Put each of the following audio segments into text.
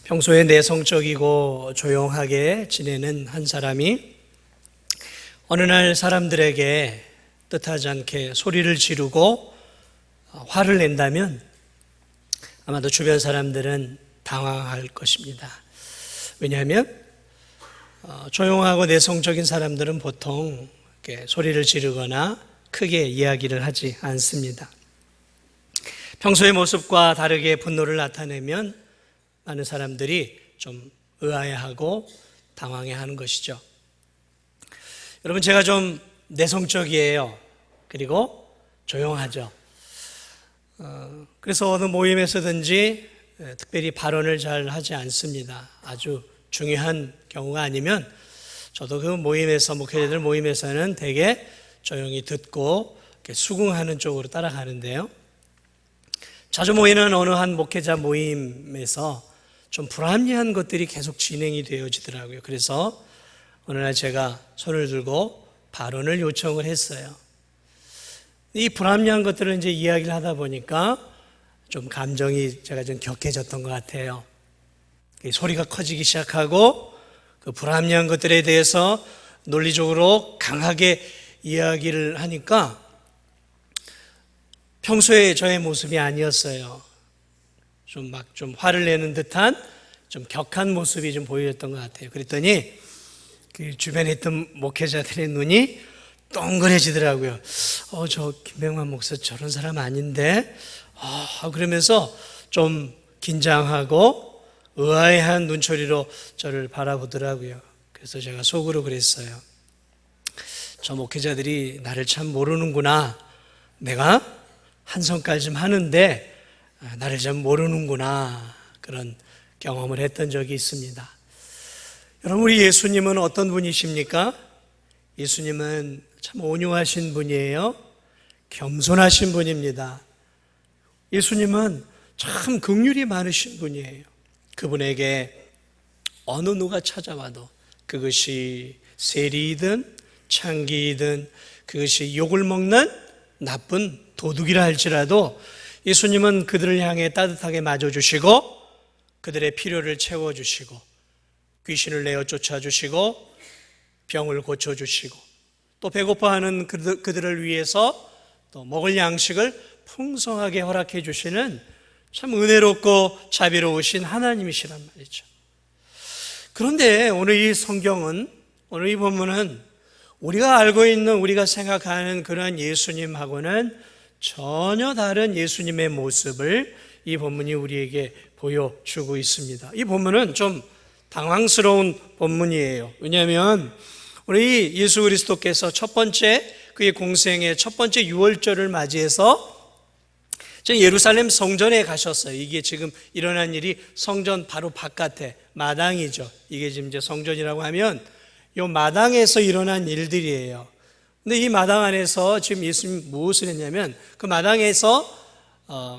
평소에 내성적이고 조용하게 지내는 한 사람이 어느 날 사람들에게 뜻하지 않게 소리를 지르고 화를 낸다면 아마도 주변 사람들은 당황할 것입니다. 왜냐하면 조용하고 내성적인 사람들은 보통 이렇게 소리를 지르거나 크게 이야기를 하지 않습니다. 평소의 모습과 다르게 분노를 나타내면 많은 사람들이 좀 의아해하고 당황해하는 것이죠. 여러분, 제가 좀 내성적이에요. 그리고 조용하죠. 그래서 어느 모임에서든지 특별히 발언을 잘 하지 않습니다. 아주 중요한 경우가 아니면 저도 그 모임에서, 목회자들 모임에서는 되게 조용히 듣고 수긍하는 쪽으로 따라가는데요. 자주 모이는 어느 한 목회자 모임에서 좀 불합리한 것들이 계속 진행이 되어지더라고요. 그래서 어느 날 제가 손을 들고 발언을 요청을 했어요. 이 불합리한 것들을 이제 이야기를 하다 보니까 좀 감정이 제가 좀 격해졌던 것 같아요. 소리가 커지기 시작하고 그 불합리한 것들에 대해서 논리적으로 강하게 이야기를 하니까 평소에 저의 모습이 아니었어요. 좀 화를 내는 듯한 좀 격한 모습이 좀 보였던 것 같아요. 그랬더니 그 주변에 있던 목회자들의 눈이 동그래지더라고요. 저 김병만 목사 저런 사람 아닌데? 그러면서 좀 긴장하고 의아해한 눈초리로 저를 바라보더라고요. 그래서 제가 속으로 그랬어요. 저 목회자들이 나를 참 모르는구나. 내가 한 성깔 좀 하는데 나를 좀 모르는구나. 그런 경험을 했던 적이 있습니다. 여러분, 우리 예수님은 어떤 분이십니까? 예수님은 참 온유하신 분이에요. 겸손하신 분입니다. 예수님은 참 긍휼이 많으신 분이에요. 그분에게 어느 누가 찾아와도 그것이 세리이든 창기이든 그것이 욕을 먹는 나쁜 도둑이라 할지라도 예수님은 그들을 향해 따뜻하게 맞아주시고 그들의 필요를 채워주시고 귀신을 내어 쫓아주시고 병을 고쳐주시고 또 배고파하는 그들을 위해서 또 먹을 양식을 풍성하게 허락해 주시는 참 은혜롭고 자비로우신 하나님이시란 말이죠. 그런데 오늘 이 성경은, 오늘 이 본문은 우리가 알고 있는, 우리가 생각하는 그러한 예수님하고는 전혀 다른 예수님의 모습을 이 본문이 우리에게 보여주고 있습니다. 이 본문은 좀 당황스러운 본문이에요. 왜냐하면 우리 예수 그리스도께서 첫 번째 그의 공생의 첫 번째 유월절을 맞이해서 예루살렘 성전에 가셨어요. 이게 지금 일어난 일이 성전 바로 바깥에 마당이죠. 이게 지금 이제 성전이라고 하면 이 마당에서 일어난 일들이에요. 근데 이 마당 안에서 지금 예수님이 무엇을 했냐면 그 마당에서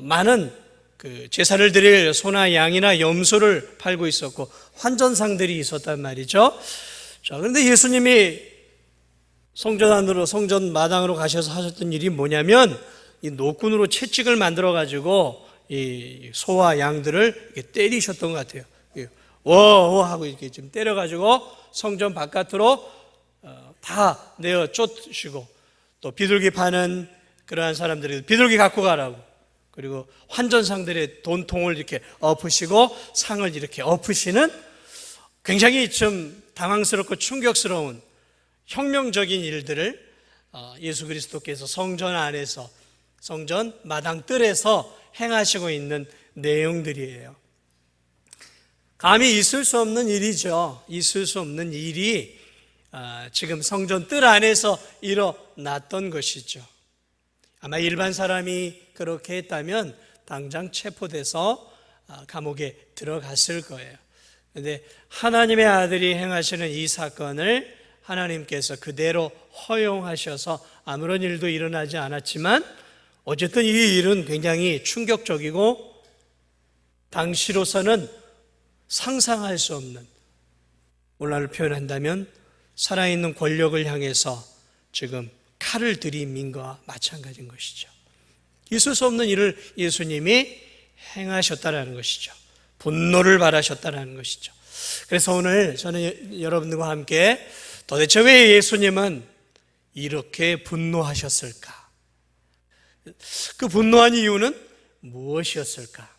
많은 그 제사를 드릴 소나 양이나 염소를 팔고 있었고 환전상들이 있었단 말이죠. 자, 그런데 예수님이 성전 안으로, 성전 마당으로 가셔서 하셨던 일이 뭐냐면 이 노끈으로 채찍을 만들어 가지고 이 소와 양들을 이렇게 때리셨던 것 같아요. 워 하고 이렇게 좀 때려 가지고 성전 바깥으로 다 내어 쫓으시고 또 비둘기 파는 그러한 사람들이 비둘기 갖고 가라고, 그리고 환전상들의 돈통을 이렇게 엎으시고 상을 이렇게 엎으시는 굉장히 좀 당황스럽고 충격스러운 혁명적인 일들을 예수 그리스도께서 성전 안에서, 성전 마당 뜰에서 행하시고 있는 내용들이에요. 감히 있을 수 없는 일이죠. 있을 수 없는 일이 지금 성전 뜰 안에서 일어났던 것이죠. 아마 일반 사람이 그렇게 했다면 당장 체포돼서 감옥에 들어갔을 거예요. 그런데 하나님의 아들이 행하시는 이 사건을 하나님께서 그대로 허용하셔서 아무런 일도 일어나지 않았지만 어쨌든 이 일은 굉장히 충격적이고 당시로서는 상상할 수 없는, 오늘날로 표현한다면 살아있는 권력을 향해서 지금 칼을 들이민 것과 마찬가지인 것이죠. 있을 수 없는 일을 예수님이 행하셨다라는 것이죠. 분노를 바라셨다는 것이죠. 그래서 오늘 저는 여러분들과 함께 도대체 왜 예수님은 이렇게 분노하셨을까? 그 분노한 이유는 무엇이었을까?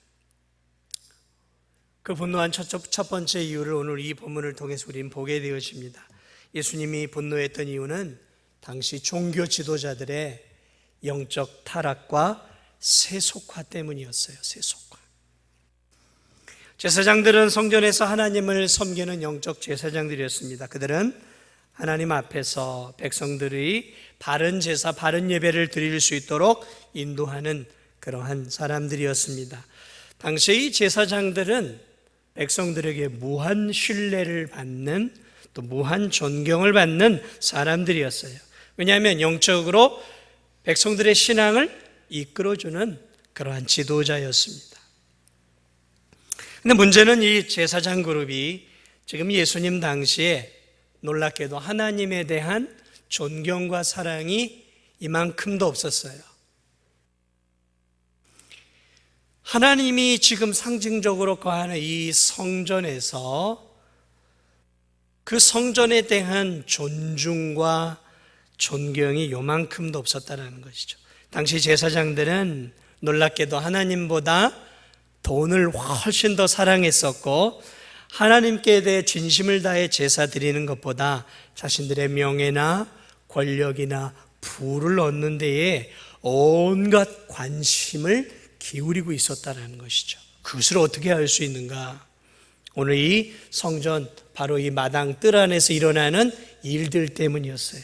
그 분노한 첫 번째 이유를 오늘 이 본문을 통해서 우리는 보게 되어집니다. 예수님이 분노했던 이유는 당시 종교 지도자들의 영적 타락과 세속화 때문이었어요. 세속화. 제사장들은 성전에서 하나님을 섬기는 영적 제사장들이었습니다. 그들은 하나님 앞에서 백성들의 바른 제사, 바른 예배를 드릴 수 있도록 인도하는 그러한 사람들이었습니다. 당시 제사장들은 백성들에게 무한 신뢰를 받는, 또 무한 존경을 받는 사람들이었어요. 왜냐하면 영적으로 백성들의 신앙을 이끌어주는 그러한 지도자였습니다. 근데 문제는 이 제사장 그룹이 지금 예수님 당시에 놀랍게도 하나님에 대한 존경과 사랑이 이만큼도 없었어요. 하나님이 지금 상징적으로 거하는 이 성전에서 그 성전에 대한 존중과 존경이 요만큼도 없었다는 것이죠. 당시 제사장들은 놀랍게도 하나님보다 돈을 훨씬 더 사랑했었고, 하나님께 대해 진심을 다해 제사 드리는 것보다 자신들의 명예나 권력이나 부를 얻는 데에 온갖 관심을 기울이고 있었다는 것이죠. 그것을 어떻게 알 수 있는가? 오늘 이 성전, 바로 이 마당 뜰 안에서 일어나는 일들 때문이었어요.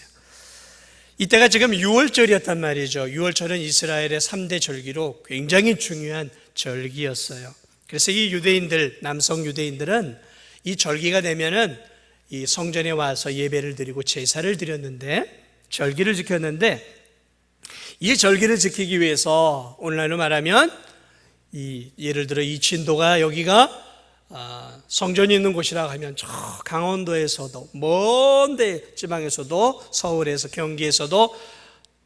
이때가 지금 6월절이었단 말이죠. 6월절은 이스라엘의 3대 절기로 굉장히 중요한 절기였어요. 그래서 이 유대인들, 남성 유대인들은 이 절기가 되면은 이 성전에 와서 예배를 드리고 제사를 드렸는데, 절기를 지켰는데, 이 절기를 지키기 위해서 오늘날로 말하면 예를 들어 이 진도가 여기가 성전이 있는 곳이라고 하면 저 강원도에서도, 먼데 지방에서도, 서울에서, 경기에서도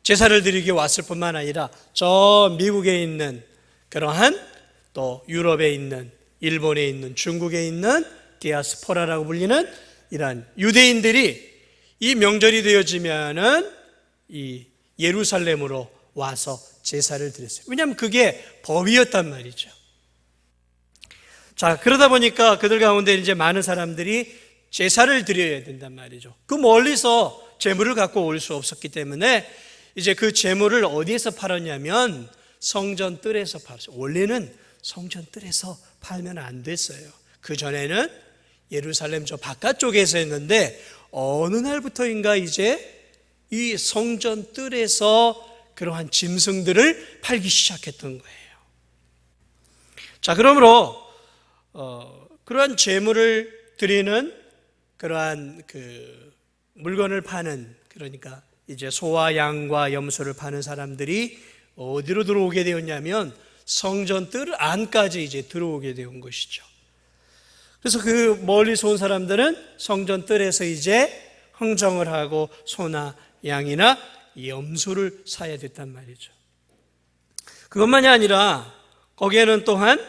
제사를 드리기 왔을 뿐만 아니라 저 미국에 있는 그러한, 또 유럽에 있는, 일본에 있는, 중국에 있는 디아스포라라고 불리는 이러한 유대인들이 이 명절이 되어지면은 이 예루살렘으로 와서 제사를 드렸어요. 왜냐하면 그게 법이었단 말이죠. 자, 그러다 보니까 그들 가운데 이제 많은 사람들이 제사를 드려야 된단 말이죠. 그 멀리서 제물을 갖고 올 수 없었기 때문에 이제 그 제물을 어디에서 팔았냐면 성전 뜰에서 팔았어요. 원래는 성전 뜰에서 팔면 안 됐어요. 그 전에는 예루살렘 저 바깥쪽에서 했는데 어느 날부터인가 이제 이 성전 뜰에서 그러한 짐승들을 팔기 시작했던 거예요. 자, 그러므로 그러한 제물을 드리는 그러한 그 물건을 파는, 그러니까 이제 소와 양과 염소를 파는 사람들이 어디로 들어오게 되었냐면 성전 뜰 안까지 이제 들어오게 된 것이죠. 그래서 그 멀리서 온 사람들은 성전 뜰에서 이제 흥정을 하고 소나 양이나 염소를 사야 됐단 말이죠. 그것만이 아니라 거기에는 또한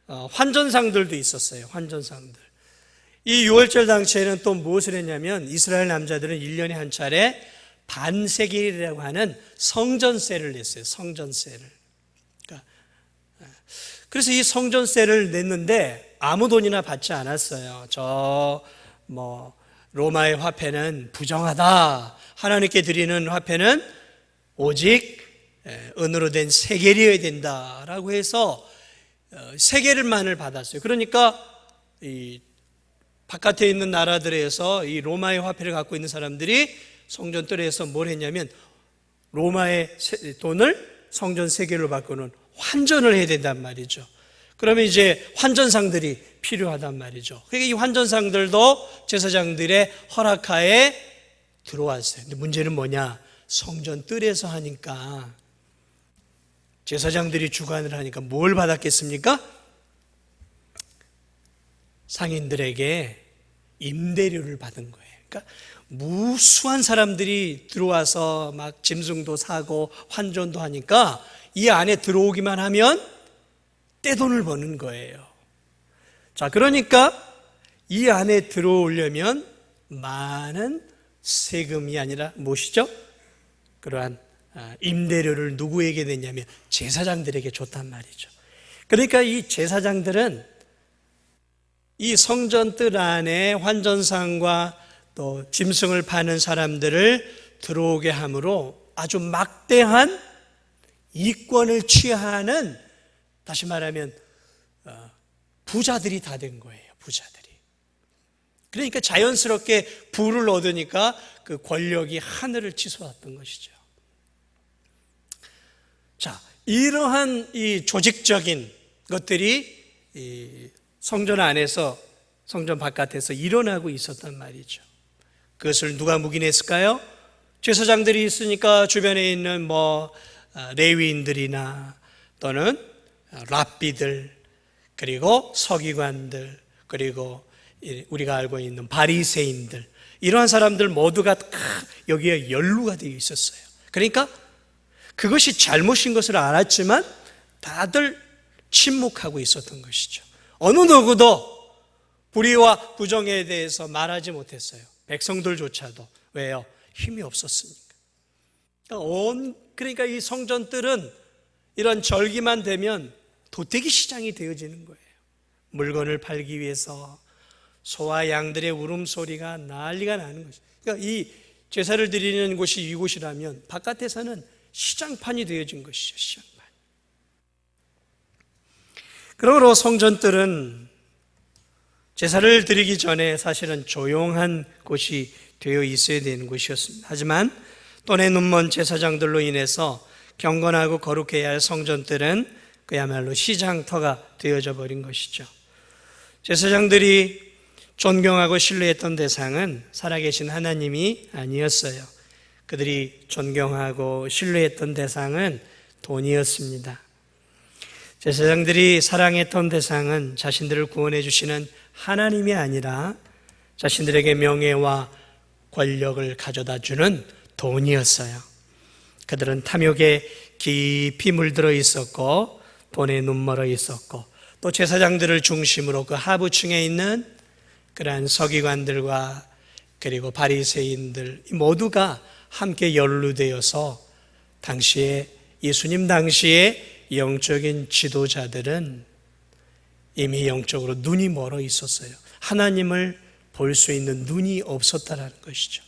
환전상들도 있었어요. 환전상들. 이 6월절 당시에는 또 무엇을 했냐면 이스라엘 남자들은 1년에 한 차례 반세겔이라고 하는 성전세를 냈어요. 성전세를. 그래서 이 성전세를 냈는데 아무 돈이나 받지 않았어요. 로마의 화폐는 부정하다. 하나님께 드리는 화폐는 오직 은으로 된 세겔이어야 된다라고 해서 세겔만을 받았어요. 그러니까 이 바깥에 있는 나라들에서 이 로마의 화폐를 갖고 있는 사람들이 성전뜰에서 뭘 했냐면 로마의 돈을 성전 세겔로 바꾸는 환전을 해야 된단 말이죠. 그러면 이제 환전상들이 필요하단 말이죠. 그러니까 이 환전상들도 제사장들의 허락하에 들어왔어요. 근데 문제는 뭐냐? 성전 뜰에서 하니까, 제사장들이 주관을 하니까 뭘 받았겠습니까? 상인들에게 임대료를 받은 거예요. 그러니까 무수한 사람들이 들어와서 막 짐승도 사고 환전도 하니까 이 안에 들어오기만 하면 떼돈을 버는 거예요. 자, 그러니까 이 안에 들어오려면 많은 세금이 아니라 무엇이죠? 그러한 임대료를 누구에게 냈냐면 제사장들에게 줬단 말이죠. 그러니까 이 제사장들은 이 성전뜰 안에 환전상과 또 짐승을 파는 사람들을 들어오게 함으로 아주 막대한 이권을 취하는, 다시 말하면 부자들이 다 된 거예요. 부자들이. 그러니까 자연스럽게 부를 얻으니까 그 권력이 하늘을 치솟았던 것이죠. 자, 이러한 이 조직적인 것들이 이 성전 안에서, 성전 바깥에서 일어나고 있었단 말이죠. 그것을 누가 묵인했을까요? 제사장들이 있으니까 주변에 있는 레위인들이나 또는 랍비들, 그리고 서기관들, 그리고 우리가 알고 있는 바리새인들, 이러한 사람들 모두가 여기에 연루가 되어 있었어요. 그러니까 그것이 잘못인 것을 알았지만 다들 침묵하고 있었던 것이죠. 어느 누구도 불의와 부정에 대해서 말하지 못했어요. 백성들조차도. 왜요? 힘이 없었으니까. 그러니까 이 성전뜰은 이런 절기만 되면 도태기 시장이 되어지는 거예요. 물건을 팔기 위해서 소와 양들의 울음소리가 난리가 나는 것이죠. 그러니까 이 제사를 드리는 곳이 이곳이라면 바깥에서는 시장판이 되어진 것이죠. 시장판. 그러므로 성전뜰은 제사를 드리기 전에 사실은 조용한 곳이 되어 있어야 되는 곳이었습니다. 하지만 돈의 눈먼 제사장들로 인해서 경건하고 거룩해야 할 성전뜰은 그야말로 시장터가 되어져 버린 것이죠. 제사장들이 존경하고 신뢰했던 대상은 살아계신 하나님이 아니었어요. 그들이 존경하고 신뢰했던 대상은 돈이었습니다. 제사장들이 사랑했던 대상은 자신들을 구원해 주시는 하나님이 아니라 자신들에게 명예와 권력을 가져다 주는 돈이었어요. 그들은 탐욕에 깊이 물들어 있었고 돈에 눈멀어 있었고, 또 제사장들을 중심으로 그 하부층에 있는 그러한 서기관들과 그리고 바리새인들 모두가 함께 연루되어서 예수님 당시에 영적인 지도자들은 이미 영적으로 눈이 멀어 있었어요. 하나님을 볼 수 있는 눈이 없었다라는 것이죠.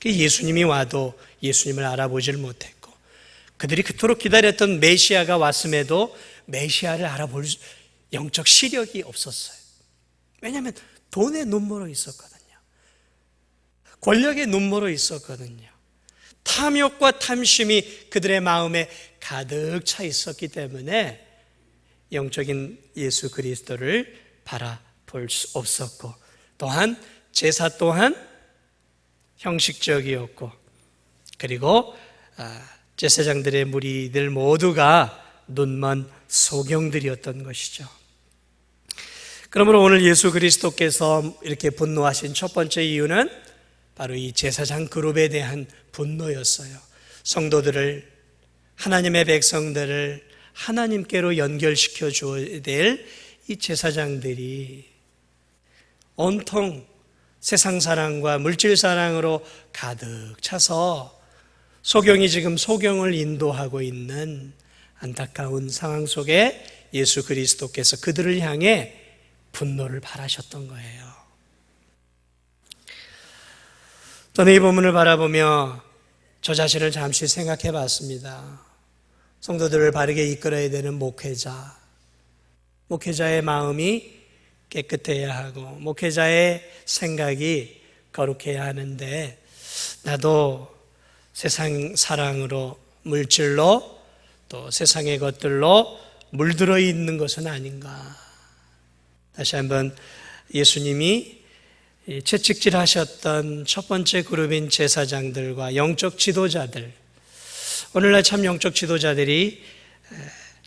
예수님이 와도 예수님을 알아보질 못했고, 그들이 그토록 기다렸던 메시아가 왔음에도 메시아를 알아볼 영적 시력이 없었어요. 왜냐하면 돈에 눈멀어 있었거든요. 권력에 눈멀어 있었거든요. 탐욕과 탐심이 그들의 마음에 가득 차 있었기 때문에 영적인 예수 그리스도를 바라볼 수 없었고, 또한 제사 또한 형식적이었고, 그리고 제사장들의 무리들 모두가 눈먼 소경들이었던 것이죠. 그러므로 오늘 예수 그리스도께서 이렇게 분노하신 첫 번째 이유는 바로 이 제사장 그룹에 대한 분노였어요. 성도들을, 하나님의 백성들을 하나님께로 연결시켜 줘야 될 이 제사장들이 온통 세상 사랑과 물질 사랑으로 가득 차서 소경이 지금 소경을 인도하고 있는 안타까운 상황 속에 예수 그리스도께서 그들을 향해 분노를 발하셨던 거예요. 저는 이 본문을 바라보며 저 자신을 잠시 생각해 봤습니다. 성도들을 바르게 이끌어야 되는 목회자의 마음이 깨끗해야 하고 목회자의 생각이 거룩해야 하는데, 나도 세상 사랑으로, 물질로, 또 세상의 것들로 물들어 있는 것은 아닌가. 다시 한번 예수님이 채찍질 하셨던 첫 번째 그룹인 제사장들과 영적 지도자들, 오늘날 참 영적 지도자들이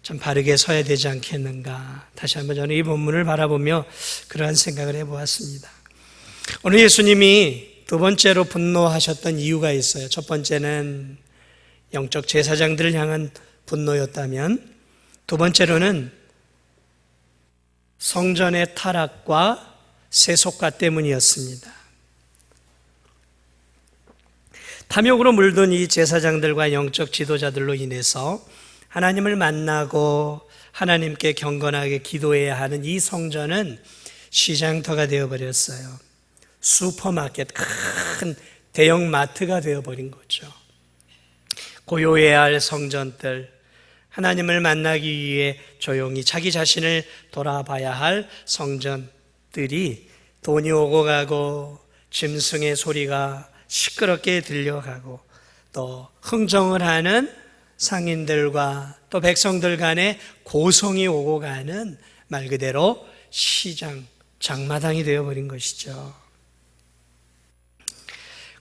참 바르게 서야 되지 않겠는가. 다시 한번 저는 이 본문을 바라보며 그러한 생각을 해보았습니다. 오늘 예수님이 두 번째로 분노하셨던 이유가 있어요. 첫 번째는 영적 제사장들을 향한 분노였다면, 두 번째로는 성전의 타락과 세속화 때문이었습니다. 탐욕으로 물든 이 제사장들과 영적 지도자들로 인해서 하나님을 만나고 하나님께 경건하게 기도해야 하는 이 성전은 시장터가 되어버렸어요. 슈퍼마켓, 큰 대형 마트가 되어버린 거죠. 고요해야 할 성전들, 하나님을 만나기 위해 조용히 자기 자신을 돌아봐야 할 성전들이 돈이 오고 가고 짐승의 소리가 시끄럽게 들려가고 또 흥정을 하는 상인들과 또 백성들 간에 고성이 오고 가는 말 그대로 시장, 장마당이 되어버린 것이죠.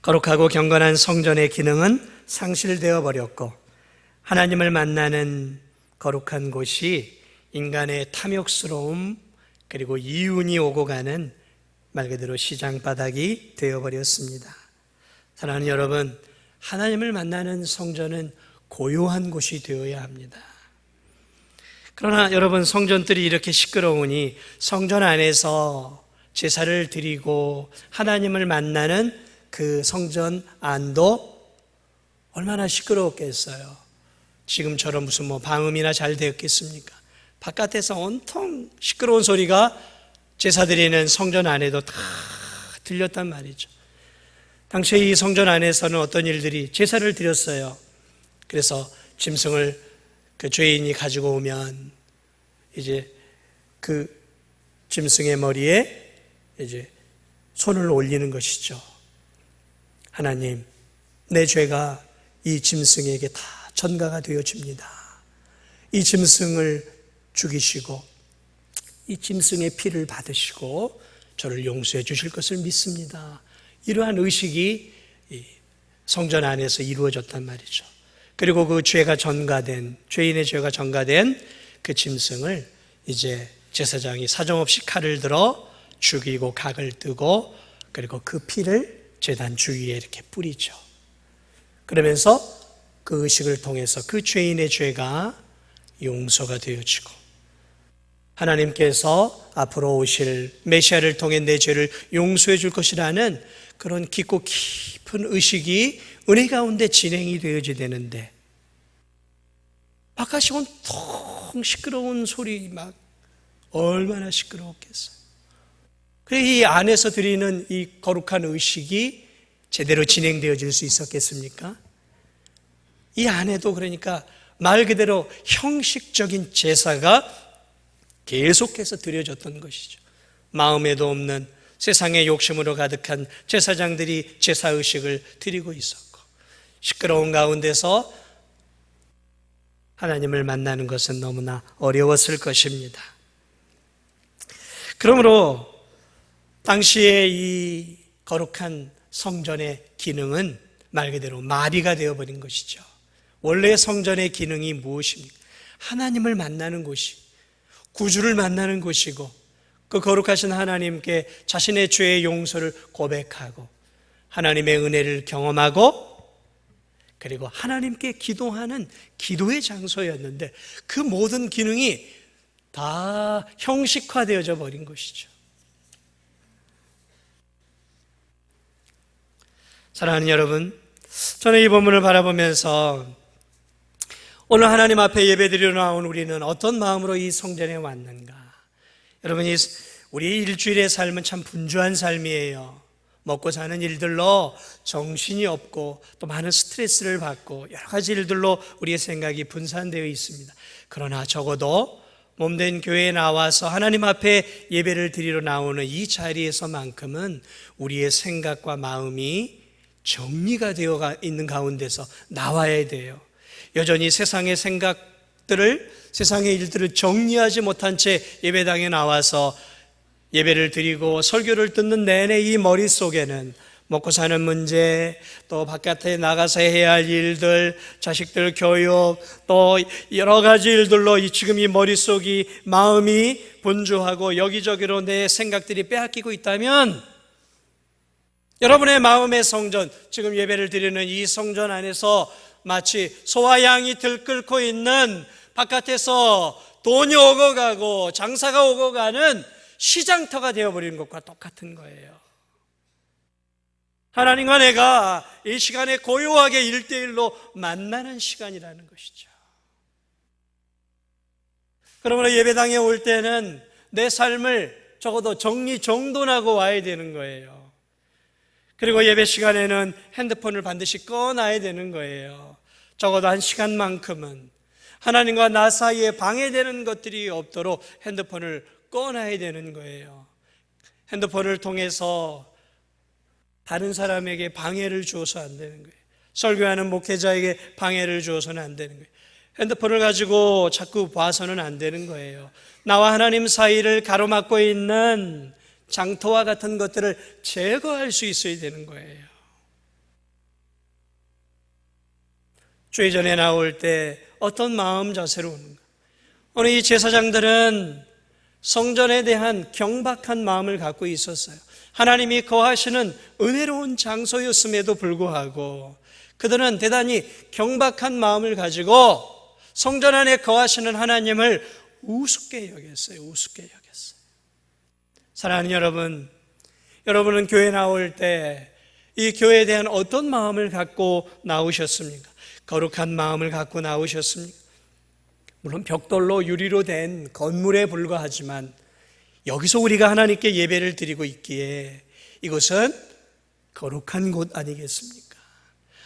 거룩하고 경건한 성전의 기능은 상실되어 버렸고 하나님을 만나는 거룩한 곳이 인간의 탐욕스러움 그리고 이윤이 오고 가는 말 그대로 시장 바닥이 되어버렸습니다. 사랑하는 여러분, 하나님을 만나는 성전은 고요한 곳이 되어야 합니다. 그러나 여러분, 성전들이 이렇게 시끄러우니 성전 안에서 제사를 드리고 하나님을 만나는 그 성전 안도 얼마나 시끄러웠겠어요. 지금처럼 무슨 방음이나 잘 되었겠습니까? 바깥에서 온통 시끄러운 소리가 제사 드리는 성전 안에도 다 들렸단 말이죠. 당시에 이 성전 안에서는 어떤 일들이 제사를 드렸어요. 그래서 짐승을 그 죄인이 가지고 오면 이제 그 짐승의 머리에 이제 손을 올리는 것이죠. 하나님, 내 죄가 이 짐승에게 다 전가가 되어집니다. 이 짐승을 죽이시고 이 짐승의 피를 받으시고 저를 용서해 주실 것을 믿습니다. 이러한 의식이 성전 안에서 이루어졌단 말이죠. 그리고 그 죄가 전가된, 죄인의 죄가 전가된 그 짐승을 이제 제사장이 사정없이 칼을 들어 죽이고 각을 뜨고 그리고 그 피를 제단 주위에 이렇게 뿌리죠. 그러면서 그 의식을 통해서 그 죄인의 죄가 용서가 되어지고 하나님께서 앞으로 오실 메시아를 통해 내 죄를 용서해 줄 것이라는 그런 깊고 깊은 의식이 은혜 가운데 진행이 되어져야 되는데 바깥이 온통 시끄러운 소리 막 얼마나 시끄러웠겠어요. 이 안에서 드리는 이 거룩한 의식이 제대로 진행되어질 수 있었겠습니까? 이 안에도 그러니까 말 그대로 형식적인 제사가 계속해서 드려졌던 것이죠. 마음에도 없는 세상의 욕심으로 가득한 제사장들이 제사의식을 드리고 있었고 시끄러운 가운데서 하나님을 만나는 것은 너무나 어려웠을 것입니다. 그러므로 당시에 이 거룩한 성전의 기능은 말 그대로 마비가 되어버린 것이죠. 원래 성전의 기능이 무엇입니까? 하나님을 만나는 곳이 구주를 만나는 곳이고 그 거룩하신 하나님께 자신의 죄의 용서를 고백하고 하나님의 은혜를 경험하고 그리고 하나님께 기도하는 기도의 장소였는데 그 모든 기능이 다 형식화되어져 버린 것이죠. 사랑하는 여러분, 저는 이 본문을 바라보면서 오늘 하나님 앞에 예배드리러 나온 우리는 어떤 마음으로 이 성전에 왔는가? 여러분, 우리 일주일의 삶은 참 분주한 삶이에요. 먹고 사는 일들로 정신이 없고 또 많은 스트레스를 받고 여러 가지 일들로 우리의 생각이 분산되어 있습니다. 그러나 적어도 몸된 교회에 나와서 하나님 앞에 예배를 드리러 나오는 이 자리에서만큼은 우리의 생각과 마음이 정리가 되어 있는 가운데서 나와야 돼요. 여전히 세상의 생각들을, 세상의 일들을 정리하지 못한 채 예배당에 나와서 예배를 드리고 설교를 듣는 내내 이 머릿속에는 먹고 사는 문제, 또 바깥에 나가서 해야 할 일들, 자식들 교육, 또 여러 가지 일들로 지금 이 머릿속이, 마음이 분주하고 여기저기로 내 생각들이 빼앗기고 있다면 여러분의 마음의 성전, 지금 예배를 드리는 이 성전 안에서 마치 소와 양이 들끓고 있는 바깥에서 돈이 오고 가고 장사가 오고 가는 시장터가 되어버리는 것과 똑같은 거예요. 하나님과 내가 이 시간에 고요하게 1대1로 만나는 시간이라는 것이죠. 그러므로 예배당에 올 때는 내 삶을 적어도 정리정돈하고 와야 되는 거예요. 그리고 예배 시간에는 핸드폰을 반드시 꺼놔야 되는 거예요. 적어도 1시간만큼은 하나님과 나 사이에 방해되는 것들이 없도록 핸드폰을 꺼놔야 되는 거예요. 핸드폰을 통해서 다른 사람에게 방해를 주어서 안 되는 거예요. 설교하는 목회자에게 방해를 주어서는 안 되는 거예요. 핸드폰을 가지고 자꾸 봐서는 안 되는 거예요. 나와 하나님 사이를 가로막고 있는 장터와 같은 것들을 제거할 수 있어야 되는 거예요. 주의 전에 나올 때 어떤 마음 자세로 오는가? 오늘 이 제사장들은 성전에 대한 경박한 마음을 갖고 있었어요. 하나님이 거하시는 은혜로운 장소였음에도 불구하고 그들은 대단히 경박한 마음을 가지고 성전 안에 거하시는 하나님을 우습게 여겼어요. 우습게 여겼어요. 사랑하는 여러분, 여러분은 교회 나올 때 이 교회에 대한 어떤 마음을 갖고 나오셨습니까? 거룩한 마음을 갖고 나오셨습니까? 물론 벽돌로 유리로 된 건물에 불과하지만 여기서 우리가 하나님께 예배를 드리고 있기에 이곳은 거룩한 곳 아니겠습니까?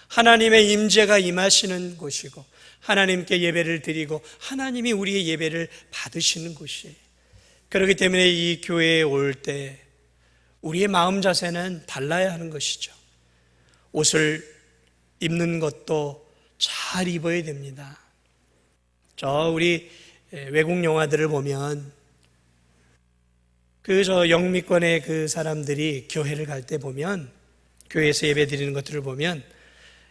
하나님의 임재가 임하시는 곳이고 하나님께 예배를 드리고 하나님이 우리의 예배를 받으시는 곳이에요. 그렇기 때문에 이 교회에 올 때 우리의 마음 자세는 달라야 하는 것이죠. 옷을 입는 것도 잘 입어야 됩니다. 우리 외국 영화들을 보면 영미권의 그 사람들이 교회를 갈 때 보면, 교회에서 예배 드리는 것들을 보면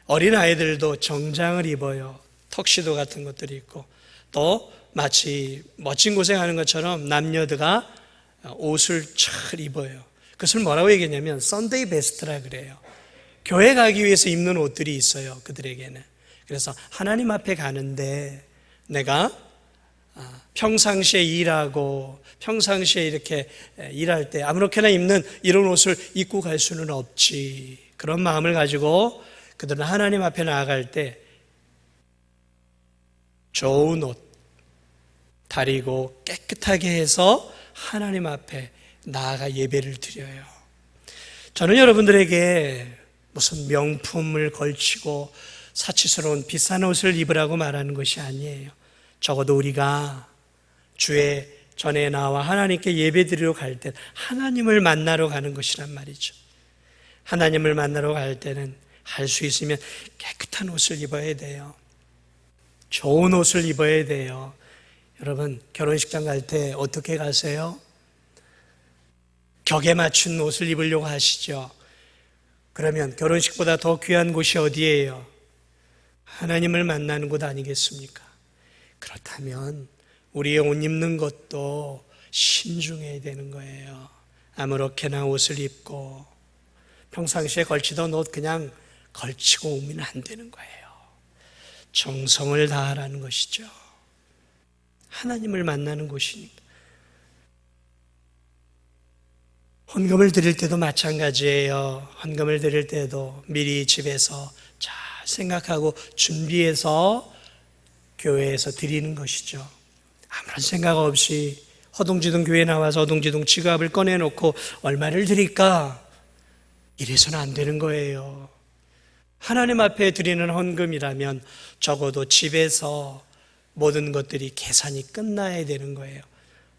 어린 아이들도 정장을 입어요. 턱시도 같은 것들이 있고, 또 마치 멋진 곳에 가는 것처럼 남녀가 옷을 잘 입어요. 그것을 뭐라고 얘기했냐면 썬데이 베스트라 그래요. 교회 가기 위해서 입는 옷들이 있어요, 그들에게는. 그래서 하나님 앞에 가는데 내가 평상시에 일하고 평상시에 이렇게 일할 때 아무렇게나 입는 이런 옷을 입고 갈 수는 없지. 그런 마음을 가지고 그들은 하나님 앞에 나아갈 때 좋은 옷 다리고 깨끗하게 해서 하나님 앞에 나아가 예배를 드려요. 저는 여러분들에게 무슨 명품을 걸치고 사치스러운 비싼 옷을 입으라고 말하는 것이 아니에요. 적어도 우리가 주의 전에 나와 하나님께 예배드리러 갈 때 하나님을 만나러 가는 것이란 말이죠. 하나님을 만나러 갈 때는 할 수 있으면 깨끗한 옷을 입어야 돼요. 좋은 옷을 입어야 돼요. 여러분, 결혼식장 갈 때 어떻게 가세요? 격에 맞춘 옷을 입으려고 하시죠. 그러면 결혼식보다 더 귀한 곳이 어디예요? 하나님을 만나는 곳 아니겠습니까? 그렇다면 우리의 옷 입는 것도 신중해야 되는 거예요. 아무렇게나 옷을 입고 평상시에 걸치던 옷 그냥 걸치고 오면 안 되는 거예요. 정성을 다하라는 것이죠. 하나님을 만나는 곳이니까. 헌금을 드릴 때도 마찬가지예요. 헌금을 드릴 때도 미리 집에서 잘 생각하고 준비해서 교회에서 드리는 것이죠. 아무런 생각 없이 허둥지둥 교회에 나와서 허둥지둥 지갑을 꺼내놓고 얼마를 드릴까? 이래서는 안 되는 거예요. 하나님 앞에 드리는 헌금이라면 적어도 집에서 모든 것들이 계산이 끝나야 되는 거예요.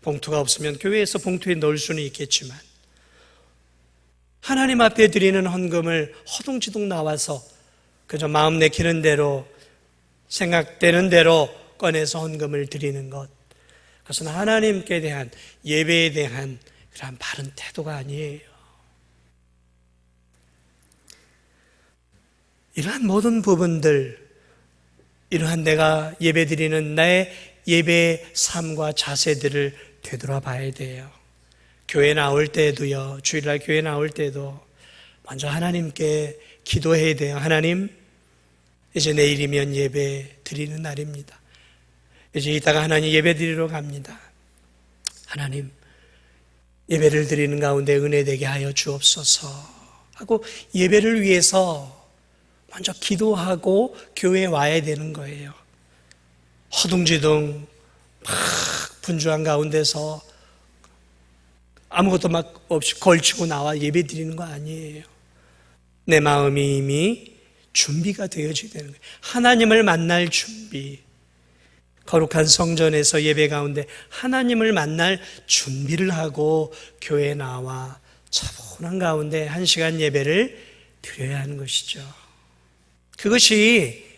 봉투가 없으면 교회에서 봉투에 넣을 수는 있겠지만 하나님 앞에 드리는 헌금을 허둥지둥 나와서 그저 마음 내키는 대로 생각되는 대로 꺼내서 헌금을 드리는 것, 그것은 하나님께 대한 예배에 대한 그런 바른 태도가 아니에요. 이러한 모든 부분들, 이러한 내가 예배 드리는 나의 예배의 삶과 자세들을 되돌아봐야 돼요. 교회 나올 때도요, 주일날 교회 나올 때도 먼저 하나님께 기도해야 돼요. 하나님, 이제 내일이면 예배 드리는 날입니다. 이제 이따가 하나님 예배 드리러 갑니다. 하나님, 예배를 드리는 가운데 은혜 되게 하여 주옵소서 하고 예배를 위해서 먼저 기도하고 교회에 와야 되는 거예요. 허둥지둥 막 분주한 가운데서 아무것도 막 없이 걸치고 나와 예배 드리는 거 아니에요. 내 마음이 이미 준비가 되어져야 되는 거예요. 하나님을 만날 준비. 거룩한 성전에서 예배 가운데 하나님을 만날 준비를 하고 교회에 나와 차분한 가운데 1시간 예배를 드려야 하는 것이죠. 그것이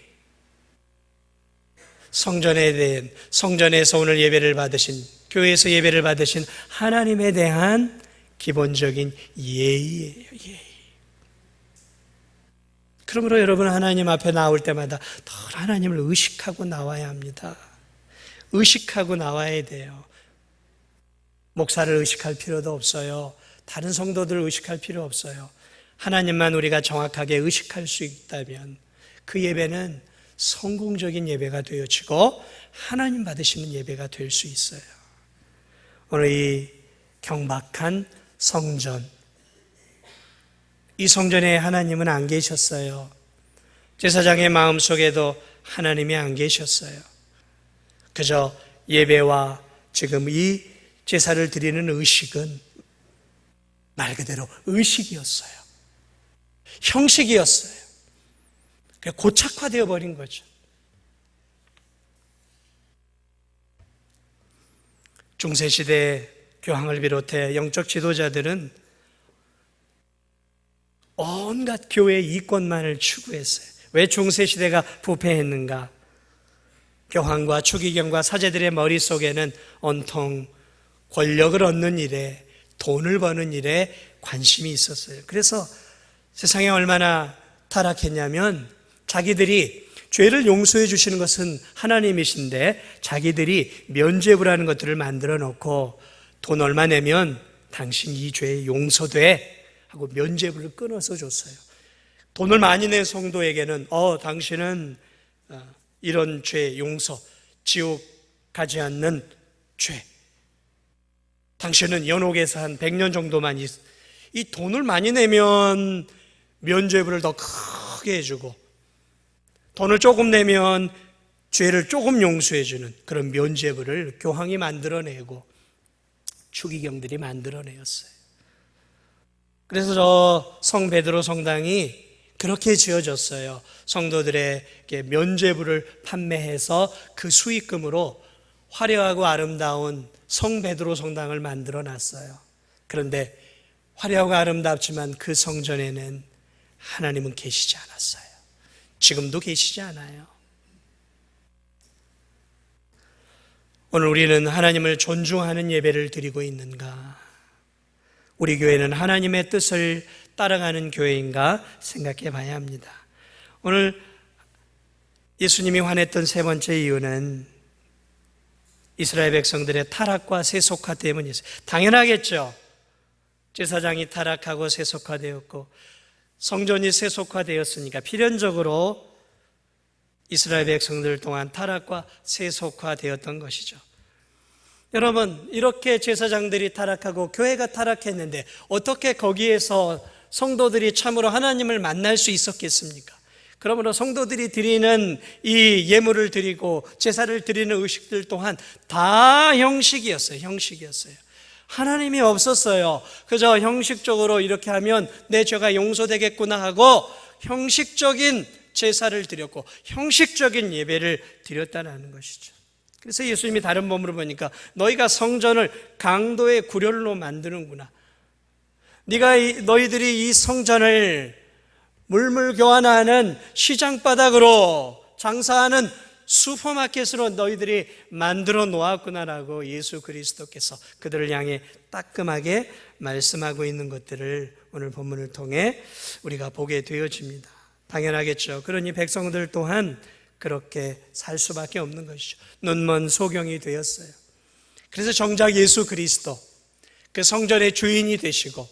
성전에서 오늘 예배를 받으신, 교회에서 예배를 받으신 하나님에 대한 기본적인 예의예요. 예의. 그러므로 여러분, 하나님 앞에 나올 때마다 늘 하나님을 의식하고 나와야 합니다. 의식하고 나와야 돼요. 목사를 의식할 필요도 없어요. 다른 성도들을 의식할 필요 없어요. 하나님만 우리가 정확하게 의식할 수 있다면 그 예배는 성공적인 예배가 되어지고 하나님 받으시는 예배가 될 수 있어요. 오늘 이 경박한 성전, 이 성전에 하나님은 안 계셨어요. 제사장의 마음속에도 하나님이 안 계셨어요. 그저 예배와 지금 이 제사를 드리는 의식은 말 그대로 의식이었어요. 형식이었어요. 고착화되어 버린 거죠. 중세시대 교황을 비롯해 영적 지도자들은 온갖 교회의 이권만을 추구했어요. 왜 중세시대가 부패했는가? 교황과 추기경과 사제들의 머릿속에는 온통 권력을 얻는 일에, 돈을 버는 일에 관심이 있었어요. 그래서 세상에 얼마나 타락했냐면 자기들이 죄를 용서해 주시는 것은 하나님이신데 자기들이 면죄부라는 것들을 만들어 놓고 돈 얼마 내면 당신 이 죄 용서돼 하고 면죄부를 끊어서 줬어요. 돈을 많이 낸 성도에게는 당신은 이런 죄 용서, 지옥 가지 않는 죄, 당신은 연옥에서 한 100년 정도만 이 돈을 많이 내면 면죄부를 더 크게 해주고 돈을 조금 내면 죄를 조금 용서해주는 그런 면죄부를 교황이 만들어내고 추기경들이 만들어내었어요. 그래서 저 성베드로 성당이 그렇게 지어졌어요. 성도들에게 면죄부를 판매해서 그 수익금으로 화려하고 아름다운 성베드로 성당을 만들어 놨어요. 그런데 화려하고 아름답지만 그 성전에는 하나님은 계시지 않았어요. 지금도 계시지 않아요. 오늘 우리는 하나님을 존중하는 예배를 드리고 있는가? 우리 교회는 하나님의 뜻을 따라가는 교회인가 생각해 봐야 합니다. 오늘 예수님이 화냈던 세 번째 이유는 이스라엘 백성들의 타락과 세속화 때문이었어요. 당연하겠죠. 제사장이 타락하고 세속화되었고 성전이 세속화되었으니까 필연적으로 이스라엘 백성들 동안 타락과 세속화되었던 것이죠. 여러분, 이렇게 제사장들이 타락하고 교회가 타락했는데 어떻게 거기에서 성도들이 참으로 하나님을 만날 수 있었겠습니까? 그러므로 성도들이 드리는 이 예물을 드리고 제사를 드리는 의식들 또한 다 형식이었어요. 형식이었어요. 하나님이 없었어요. 그저 형식적으로 이렇게 하면 내 죄가 용서되겠구나 하고 형식적인 제사를 드렸고 형식적인 예배를 드렸다는 것이죠. 그래서 예수님이 다른 본문을 보니까 너희가 성전을 강도의 구렬로 만드는구나. 너희들이 이 성전을 물물 교환하는 시장바닥으로 장사하는 슈퍼마켓으로 너희들이 만들어 놓았구나라고 예수 그리스도께서 그들을 향해 따끔하게 말씀하고 있는 것들을 오늘 본문을 통해 우리가 보게 되어집니다. 당연하겠죠. 그러니 백성들 또한 그렇게 살 수밖에 없는 것이죠. 눈먼 소경이 되었어요. 그래서 정작 예수 그리스도, 그 성전의 주인이 되시고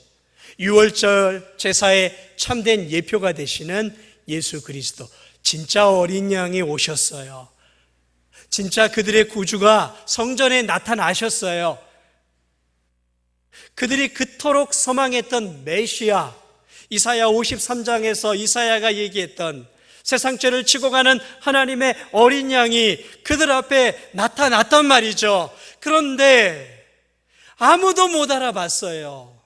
유월절 제사의 참된 예표가 되시는 예수 그리스도, 진짜 어린 양이 오셨어요. 진짜 그들의 구주가 성전에 나타나셨어요. 그들이 그토록 소망했던 메시아, 이사야 53장에서 이사야가 얘기했던 세상죄를 지고 가는 하나님의 어린 양이 그들 앞에 나타났단 말이죠. 그런데 아무도 못 알아봤어요.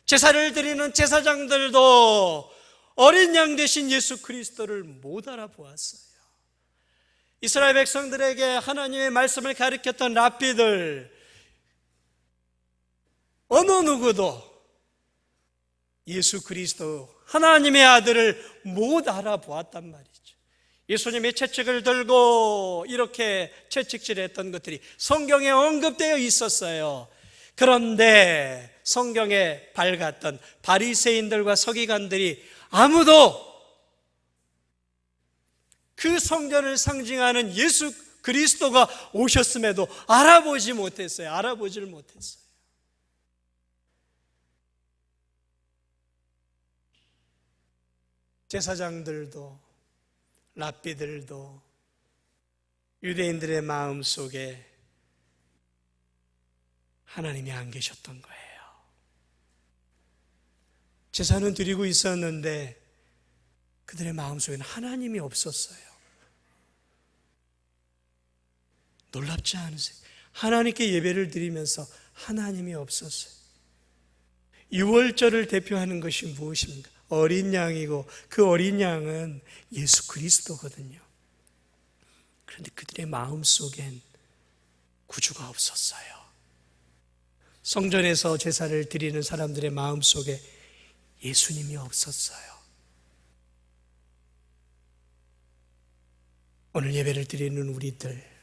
제사를 드리는 제사장들도 어린 양 대신 예수 그리스도를 못 알아보았어요. 이스라엘 백성들에게 하나님의 말씀을 가르쳤던 랍비들, 어느 누구도 예수 그리스도 하나님의 아들을 못 알아보았단 말이죠. 예수님의 채찍을 들고 이렇게 채찍질했던 것들이 성경에 언급되어 있었어요. 그런데 성경에 밝았던 바리새인들과 서기관들이 아무도 그 성전을 상징하는 예수 그리스도가 오셨음에도 알아보지 못했어요. 알아보지를 못했어요. 제사장들도 랍비들도 유대인들의 마음 속에 하나님이 안 계셨던 거예요. 제사는 드리고 있었는데 그들의 마음 속에는 하나님이 없었어요. 놀랍지 않으세요? 하나님께 예배를 드리면서 하나님이 없었어요. 유월절을 대표하는 것이 무엇입니까? 어린 양이고 그 어린 양은 예수 그리스도거든요. 그런데 그들의 마음 속엔 구주가 없었어요. 성전에서 제사를 드리는 사람들의 마음 속에 예수님이 없었어요. 오늘 예배를 드리는 우리들,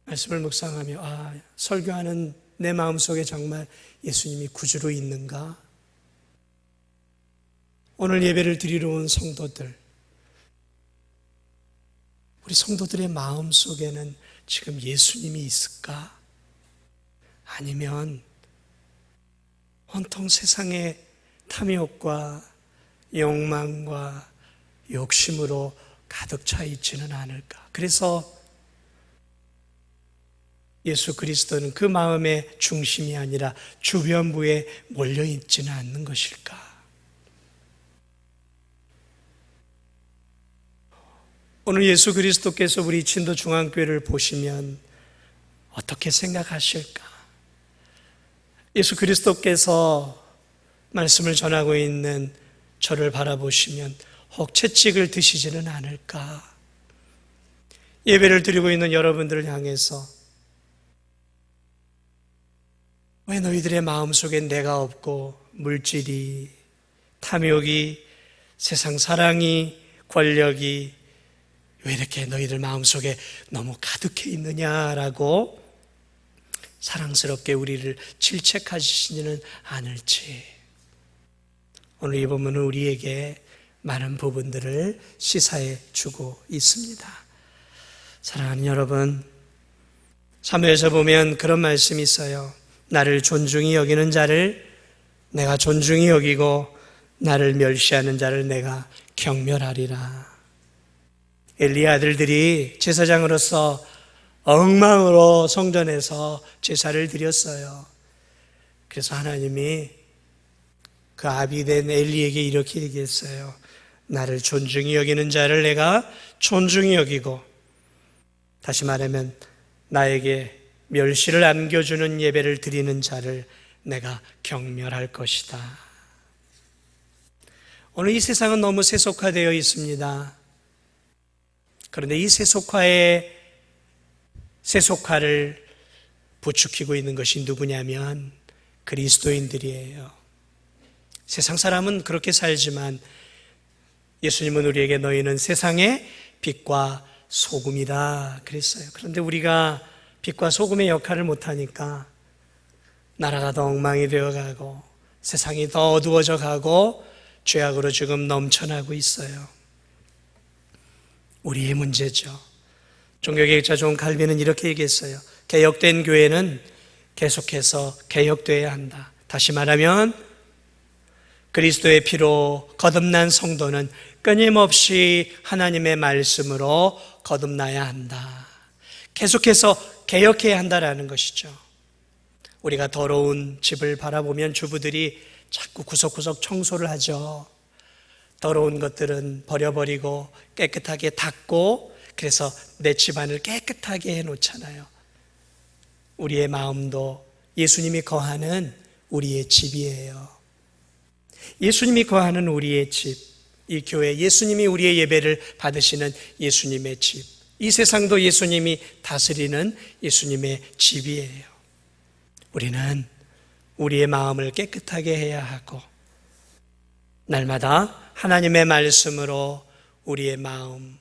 말씀을 묵상하며 설교하는 내 마음 속에 정말 예수님이 구주로 있는가? 오늘 예배를 드리러 온 성도들, 우리 성도들의 마음 속에는 지금 예수님이 있을까? 아니면 온통 세상의 탐욕과 욕망과 욕심으로 가득 차 있지는 않을까? 그래서 예수 그리스도는 그 마음의 중심이 아니라 주변부에 몰려 있지는 않는 것일까? 오늘 예수 그리스도께서 우리 진도중앙교회를 보시면 어떻게 생각하실까? 예수 그리스도께서 말씀을 전하고 있는 저를 바라보시면 혹 채찍을 드시지는 않을까? 예배를 드리고 있는 여러분들을 향해서 왜 너희들의 마음속에 내가 없고 물질이, 탐욕이, 세상 사랑이, 권력이 왜 이렇게 너희들 마음속에 너무 가득해 있느냐라고 사랑스럽게 우리를 질책하시지는 않을지. 오늘 이 본문은 우리에게 많은 부분들을 시사해 주고 있습니다. 사랑하는 여러분, 사무엘서 보면 그런 말씀이 있어요. 나를 존중히 여기는 자를 내가 존중히 여기고 나를 멸시하는 자를 내가 경멸하리라. 엘리의 아들들이 제사장으로서 엉망으로 성전에서 제사를 드렸어요. 그래서 하나님이 그 아비된 엘리에게 이렇게 얘기했어요. 나를 존중히 여기는 자를 내가 존중히 여기고, 다시 말하면 나에게 멸시를 안겨주는 예배를 드리는 자를 내가 경멸할 것이다. 오늘 이 세상은 너무 세속화되어 있습니다. 그런데 이 세속화를 부추기고 있는 것이 누구냐면 그리스도인들이에요. 세상 사람은 그렇게 살지만 예수님은 우리에게 너희는 세상의 빛과 소금이다 그랬어요. 그런데 우리가 빛과 소금의 역할을 못하니까 나라가 더 엉망이 되어가고 세상이 더 어두워져 가고 죄악으로 지금 넘쳐나고 있어요. 우리의 문제죠. 종교개혁자 존 칼빈은 이렇게 얘기했어요. 개혁된 교회는 계속해서 개혁되어야 한다. 다시 말하면 그리스도의 피로 거듭난 성도는 끊임없이 하나님의 말씀으로 거듭나야 한다. 계속해서 개혁해야 한다라는 것이죠. 우리가 더러운 집을 바라보면 주부들이 자꾸 구석구석 청소를 하죠. 더러운 것들은 버려버리고 깨끗하게 닦고, 그래서 내 집안을 깨끗하게 해놓잖아요. 우리의 마음도 예수님이 거하는 우리의 집이에요. 예수님이 거하는 우리의 집, 이 교회, 예수님이 우리의 예배를 받으시는 예수님의 집, 이 세상도 예수님이 다스리는 예수님의 집이에요. 우리는 우리의 마음을 깨끗하게 해야 하고, 날마다 하나님의 말씀으로 우리의 마음,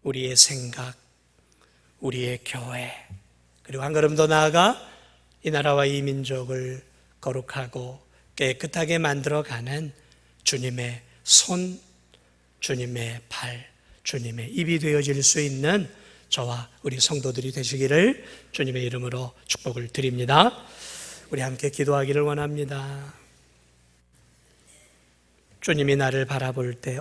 우리의 생각, 우리의 교회, 그리고 한 걸음 더 나아가 이 나라와 이 민족을 거룩하고 깨끗하게 만들어가는 주님의 손, 주님의 발, 주님의 입이 되어질 수 있는 저와 우리 성도들이 되시기를 주님의 이름으로 축복을 드립니다. 우리 함께 기도하기를 원합니다. 주님이 나를 바라볼 때